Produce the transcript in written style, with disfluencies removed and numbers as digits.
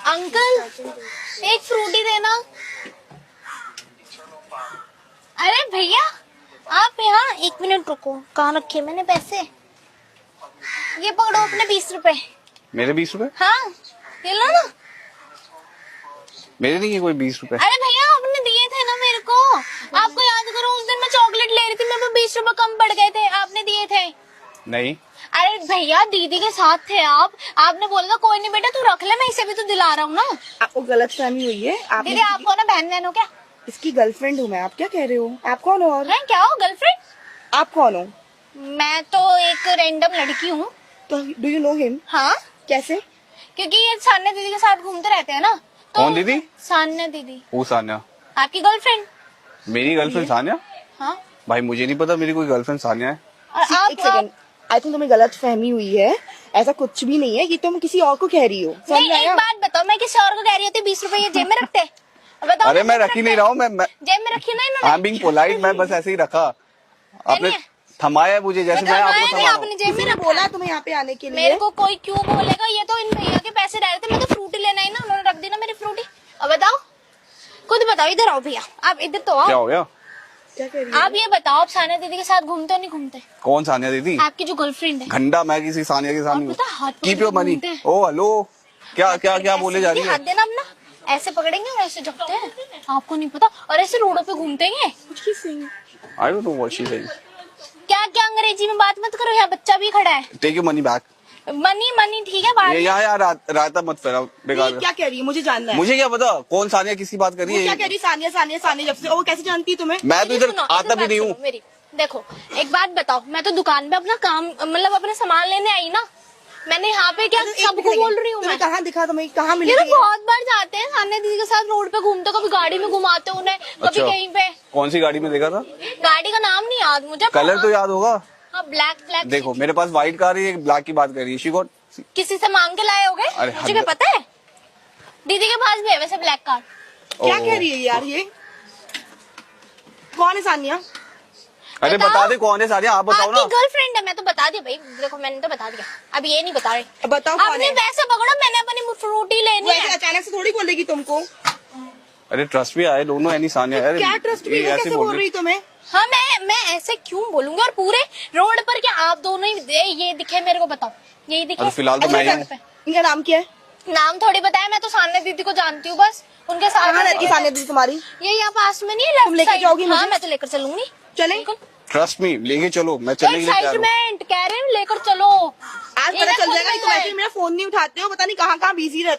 Uncle एक Frooti देना। अरे भैया आप यहाँ 1 मिनट रुको। कहाँ रखे मैंने पैसे? ये पकड़ो अपने 20 रुपए। मेरे 20 रुपए? हाँ ये लो ना। मेरे नहीं है कोई 20 रुपए। अरे भैया आपने दिए थे ना मेरे को। आपको याद करो उस दिन मैं चॉकलेट ले रही थी, मेरे को 20 रुपए कम पड़ गए थे, आपने दिए थे। नहीं। अरे भैया दीदी के साथ थे आप, आपने बोला था कोई नहीं बेटा तू रख ले, मैं इसे भी तो दिला रहा हूँ ना। आपको गलत फहमी हुई है। आप दीदी आप कौन है? बहन बहन हो क्या? इसकी गर्लफ्रेंड हूँ मैं। आप क्या कह रहे हो? आप कौन हो? और हैं क्या हो? गर्लफ्रेंड? आप कौन हो? मैं तो एक रैंडम लड़की हूँ। तो डू यू नो हिम? हाँ कैसे? क्योंकि ये सान्या दीदी के साथ घूमते रहते हैं ना। तो कौन दीदी? सान्या दीदी। वो सान्या आपकी गर्लफ्रेंड? मेरी गर्लफ्रेंड सान्या? हाँ। भाई मुझे नहीं पता मेरी कोई गर्लफ्रेंड सान्या है। और एक सेकंड, आई थिंक तुम्हें गलत फहमी हुई है। ऐसा कुछ भी नहीं है, ये तुम किसी और को कह रही हो। समझ नहीं, एक आया? बात बताओ, मैं किसी और को कह रही होती 20 रुपए ये जेब में रखते? बताओ। अरे मैं जेब में रख ही रखते? नहीं रहा हूँ। मैं जेब में रखी ना आई इन्होंने। Am being polite. मैं बस ऐसे ही रखा। आपने नहीं। थमाया है मुझे जैसे मैं आपको नहीं, थमा आपने जेब में किसी ने रखा। बोला तुम्हें यहाँ पे आने के लिए? मेरे को कोई क्यों बोलेगा? ये तो इन भैया के पैसे रह रहे थे, मैं तो फ्रूटी लेना ही ना, उन्होंने रख दी ना मेरी फ्रूटी। अब बताओ, खुद बताओ। इधर आओ भैया, आप इधर तो क्या आओ। हो गया? क्या कह रही हो? आप ये बताओ, आप सानिया दीदी के साथ घूमते हो नहीं घूमते? कौन सानिया दीदी? आपकी जो गर्लफ्रेंड है। घंटा मैं किसी सानिया के सामने आप पता हाथ पकड़ कीप योर के मनी। घूमते हैं। ओ हेलो, क्या क्या क्या ऐसे बोले जा रही भी है? हाथ देना अपना, ऐसे पकड़ेंगे और ऐसे झपकते हैं, आपको नहीं पता। और ऐसे रोडों पे घूमते हैं। I don't know what she saying. क्या क्या अंग्रेजी में बात मत करो, यहाँ बच्चा भी खड़ा है। Take your money back. Money money ठीक है बाद ये में। यहाँ यार रायता मत फैलाओ बेकार। ये क्या कह रही है? मुझे जानना है। मुझे क्या पता कौन सानिया किसकी बात कर वो रही क्या है। कह रही है? सानिया सानिया सानिया जब से। वो कैसे जानती है तुम्हें? मैं तो मेरी इधर सुनो, आता इधर भी बात नहीं हूँ। सुनो मेरी। देखो एक बात बताओ, मैं तो दुकान पे अपना काम मतलब अपने सामान लेने आई ना। मैंने यहाँ पे क्या सबको बोल रही हूँ मैं? तुम्हें कहाँ दिखा? तुम्हें कहाँ मिली? ये तो बहुत बार जाते हैं सानिया दीदी के साथ रोड पे घूमते, कभी गाड़ी में घुमाते उन्हें, कभी अच्छा। कहीं पे। कौन सी गाड़ी में देखा था? गाड़ी का नाम नहीं याद मुझे। कलर तो याद होगा। हाँ ब्लैक ब्लैक। देखो मेरे पास व्हाइट कार है, ब्लैक की बात कर रही है। She got. किसी से मांग के लाए होगे? अरे मुझे क्या पता है? दीदी के पास भी है वैसे ब्लैक कार। क्या कह रही है यार ये? कौन है सानिया? अरे बताओ। बता दे कौन है सानिया, आप बताओ ना। आपकी गर्लफ्रेंड है। मैं तो बता दिया भाई, देखो मैंने तो बता दिया, अब ये नहीं बता रहे। बताओ कौन आपने है? वैसे पकड़ो, मैंने अपनी फ्रूटी लेनी वैसे है। अचानक से थोड़ी बोलेगी तुमको। अरे ट्रस्ट भी आए दोनों एनी सानिया। अरे क्या ट्रस्ट भी? ये ऐसे कैसे बोल रही तुम्हें? हाँ मैं ऐसे क्यों बोलूंगी? और पूरे रोड पर क्या आप दोनों ही ये दिखे मेरे को? बताओ यही दिखे? अरे फिलहाल तो अच्छा, मैं ही हूँ। सड़क पे। इनका नाम क्या है? नाम थोड़ी बताया, मैं तो सानिया दीदी को जानती हूँ बस, उनके साथ। कहाँ रहती है सानिया दीदी तुम्हारी? ये यहाँ पास में नहीं है? तुम लेफ्ट लेके साइड। जाओगी मुझे? हाँ मैं तो लेकर चलूंगी। चले? ट्रस्ट मी, लेके चलो, मैं चलने के लिए तैयार हूँ। एक्साइटमेंट कह रहे हैं लेकर चलो। आज पता इधर चल खुद जाएगा कि मिल तुम जाए। ऐसे मेरा फोन नहीं उठाते हो। पता नहीं कहाँ कहाँ बिजी रहते